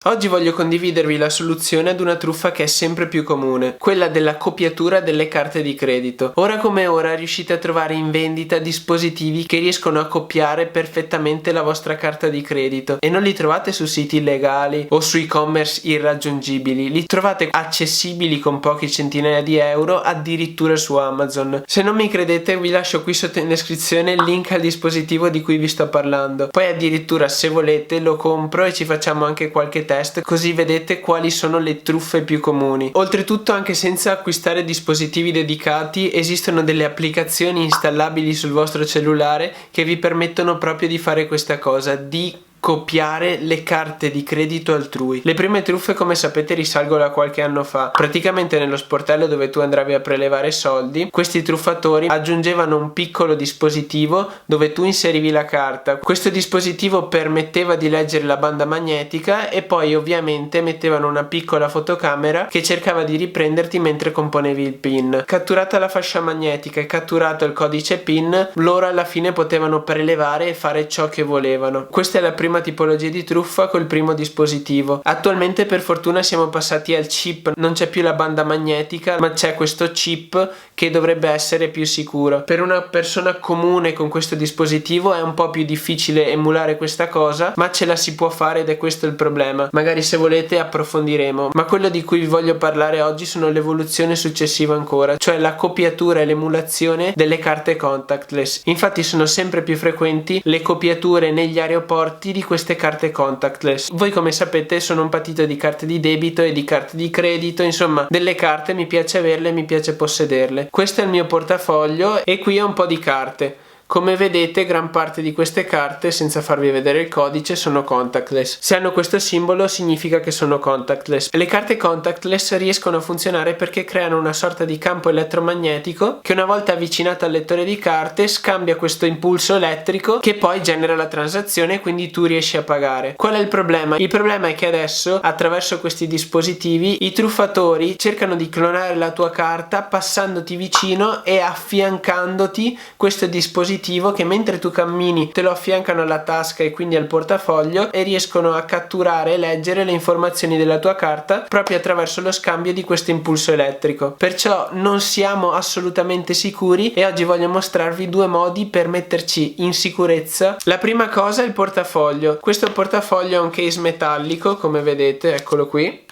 Oggi voglio condividervi la soluzione ad una truffa che è sempre più comune, quella della copiatura delle carte di credito. Ora come ora riuscite a trovare in vendita dispositivi che riescono a copiare perfettamente la vostra carta di credito e non li trovate su siti illegali o su e-commerce irraggiungibili, li trovate accessibili con poche centinaia di euro, addirittura su Amazon. Se non mi credete vi lascio qui sotto in descrizione il link al dispositivo di cui vi sto parlando, poi addirittura se volete lo compro e ci facciamo anche qualche test, così vedete quali sono le truffe più comuni. Oltretutto, anche senza acquistare dispositivi dedicati, esistono delle applicazioni installabili sul vostro cellulare che vi permettono proprio di fare questa cosa, di copiare le carte di credito altrui. Le prime truffe, come sapete, risalgono a qualche anno fa. Praticamente nello sportello dove tu andavi a prelevare soldi, questi truffatori aggiungevano un piccolo dispositivo dove tu inserivi la carta. Questo dispositivo permetteva di leggere la banda magnetica e poi ovviamente mettevano una piccola fotocamera che cercava di riprenderti mentre componevi il PIN. Catturata la fascia magnetica e catturato il codice PIN, loro alla fine potevano prelevare e fare ciò che volevano. Questa è la prima tipologia di truffa col primo dispositivo. Attualmente per fortuna siamo passati al chip, non c'è più la banda magnetica ma c'è questo chip che dovrebbe essere più sicuro. Per una persona comune con questo dispositivo è un po' più difficile emulare questa cosa, ma ce la si può fare ed è questo il problema. Magari se volete approfondiremo, ma quello di cui vi voglio parlare oggi sono l'evoluzione successiva ancora, cioè la copiatura e l'emulazione delle carte contactless. Infatti sono sempre più frequenti le copiature negli aeroporti di queste carte contactless. Voi come sapete sono un patito di carte di debito e di carte di credito, insomma delle carte mi piace averle, mi piace possederle. Questo è il mio portafoglio e qui ho un po' di carte. Come vedete gran parte di queste carte, senza farvi vedere il codice, sono contactless. Se hanno questo simbolo significa che sono contactless. Le carte contactless riescono a funzionare perché creano una sorta di campo elettromagnetico che una volta avvicinato al lettore di carte scambia questo impulso elettrico che poi genera la transazione e quindi tu riesci a pagare. Qual è il problema? Il problema è che adesso attraverso questi dispositivi i truffatori cercano di clonare la tua carta passandoti vicino e affiancandoti questo dispositivo che mentre tu cammini te lo affiancano alla tasca e quindi al portafoglio e riescono a catturare e leggere le informazioni della tua carta proprio attraverso lo scambio di questo impulso elettrico. Perciò non siamo assolutamente sicuri e oggi voglio mostrarvi due modi per metterci in sicurezza. La prima cosa è il portafoglio. Questo portafoglio ha un case metallico, come vedete, eccolo qui.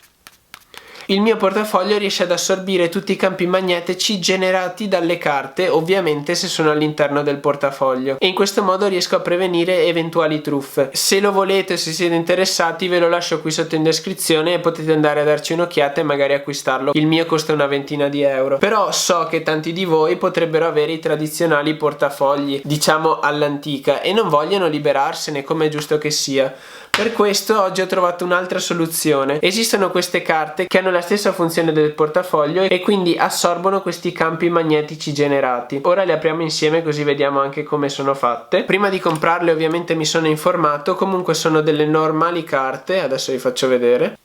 Il mio portafoglio riesce ad assorbire tutti i campi magnetici generati dalle carte, ovviamente se sono all'interno del portafoglio, e in questo modo riesco a prevenire eventuali truffe. Se lo volete, se siete interessati, ve lo lascio qui sotto in descrizione e potete andare a darci un'occhiata e magari acquistarlo. Il mio costa una ventina di euro, però so che tanti di voi potrebbero avere i tradizionali portafogli, diciamo all'antica, e non vogliono liberarsene come è giusto che sia. Per questo oggi ho trovato un'altra soluzione. Esistono queste carte che hanno la stessa funzione del portafoglio e quindi assorbono questi campi magnetici generati. Ora le apriamo insieme così vediamo anche come sono fatte. Prima di comprarle ovviamente mi sono informato, comunque sono delle normali carte, adesso vi faccio vedere.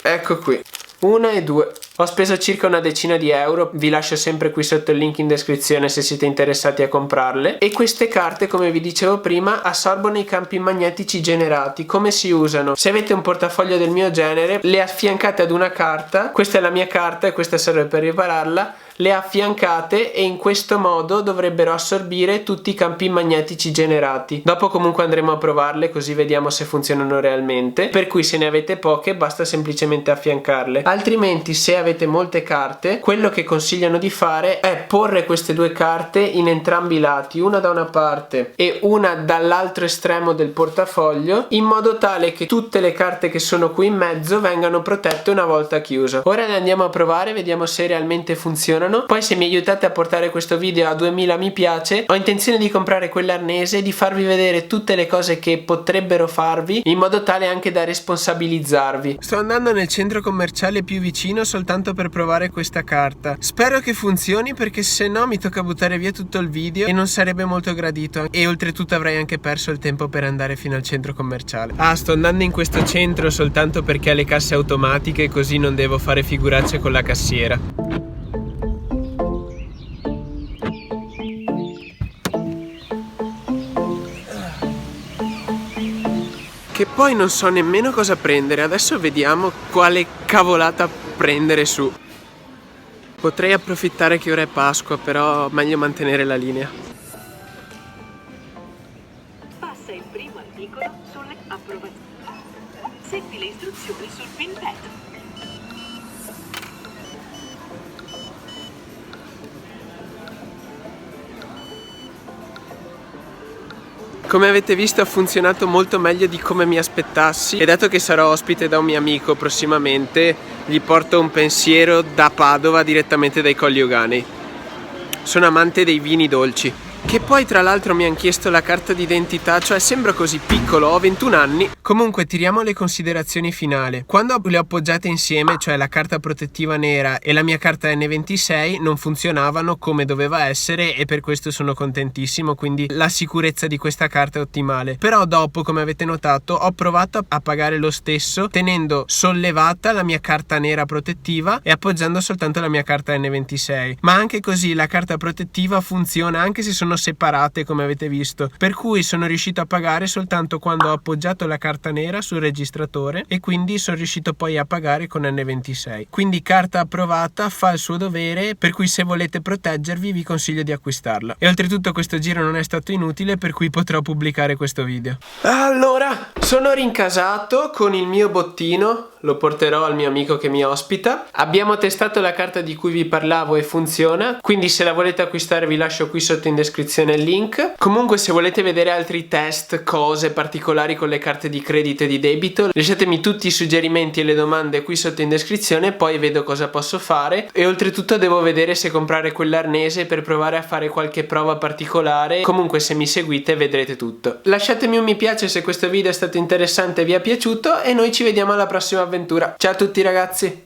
Ecco qui, una e due. Ho speso circa una decina di euro, vi lascio sempre qui sotto il link in descrizione se siete interessati a comprarle. E queste carte, come vi dicevo prima, assorbono i campi magnetici generati. Come si usano? Se avete un portafoglio del mio genere, le affiancate ad una carta, questa è la mia carta e questa serve per ripararla, le affiancate e in questo modo dovrebbero assorbire tutti i campi magnetici generati. Dopo comunque andremo a provarle così vediamo se funzionano realmente, per cui se ne avete poche basta semplicemente affiancarle. Altrimenti se avete molte carte, quello che consigliano di fare è porre queste due carte in entrambi i lati, una da una parte e una dall'altro estremo del portafoglio, in modo tale che tutte le carte che sono qui in mezzo vengano protette una volta chiuso. Ora le andiamo a provare, vediamo se realmente funzionano. Poi se mi aiutate a portare questo video a 2000 mi piace, ho intenzione di comprare quell'arnese e di farvi vedere tutte le cose che potrebbero farvi, in modo tale anche da responsabilizzarvi. Sto andando nel centro commerciale più vicino soltanto per provare questa carta. Spero che funzioni perché se no mi tocca buttare via tutto il video e non sarebbe molto gradito, e oltretutto avrei anche perso il tempo per andare fino al centro commerciale. Sto andando in questo centro soltanto perché ha le casse automatiche, così non devo fare figuracce con la cassiera. Che poi non so nemmeno cosa prendere. Adesso vediamo quale cavolata prendere su. Potrei approfittare che ora è Pasqua, però meglio mantenere la linea. Passa il primo articolo sulle approvazioni. Segui le istruzioni sul pin pad. Come avete visto ha funzionato molto meglio di come mi aspettassi, e dato che sarò ospite da un mio amico prossimamente, gli porto un pensiero da Padova direttamente dai Colli Euganei. Sono amante dei vini dolci. Che poi tra l'altro mi hanno chiesto la carta d'identità, cioè sembro così piccolo, ho 21 anni. Comunque tiriamo le considerazioni finali. Quando le ho appoggiate insieme, cioè la carta protettiva nera e la mia carta N26, non funzionavano come doveva essere, e per questo sono contentissimo, quindi la sicurezza di questa carta è ottimale. Però dopo, come avete notato, ho provato a pagare lo stesso tenendo sollevata la mia carta nera protettiva e appoggiando soltanto la mia carta N26. Ma anche così la carta protettiva funziona anche se sono separate, come avete visto, per cui sono riuscito a pagare soltanto quando ho appoggiato la carta nera sul registratore, e quindi sono riuscito poi a pagare con N26. Quindi carta approvata, fa il suo dovere, per cui se volete proteggervi vi consiglio di acquistarla. E oltretutto questo giro non è stato inutile, per cui potrò pubblicare questo video. Allora, sono rincasato con il mio bottino, lo porterò al mio amico che mi ospita. Abbiamo testato la carta di cui vi parlavo e funziona, quindi se la volete acquistare vi lascio qui sotto in descrizione il link. Comunque se volete vedere altri test, cose particolari con le carte di credito e di debito, lasciatemi tutti i suggerimenti e le domande qui sotto in descrizione, poi vedo cosa posso fare. E oltretutto devo vedere se comprare quell'arnese per provare a fare qualche prova particolare. Comunque se mi seguite vedrete tutto. Lasciatemi un mi piace se questo video è stato interessante e vi è piaciuto, e noi ci vediamo alla prossima avventura. Ciao a tutti ragazzi!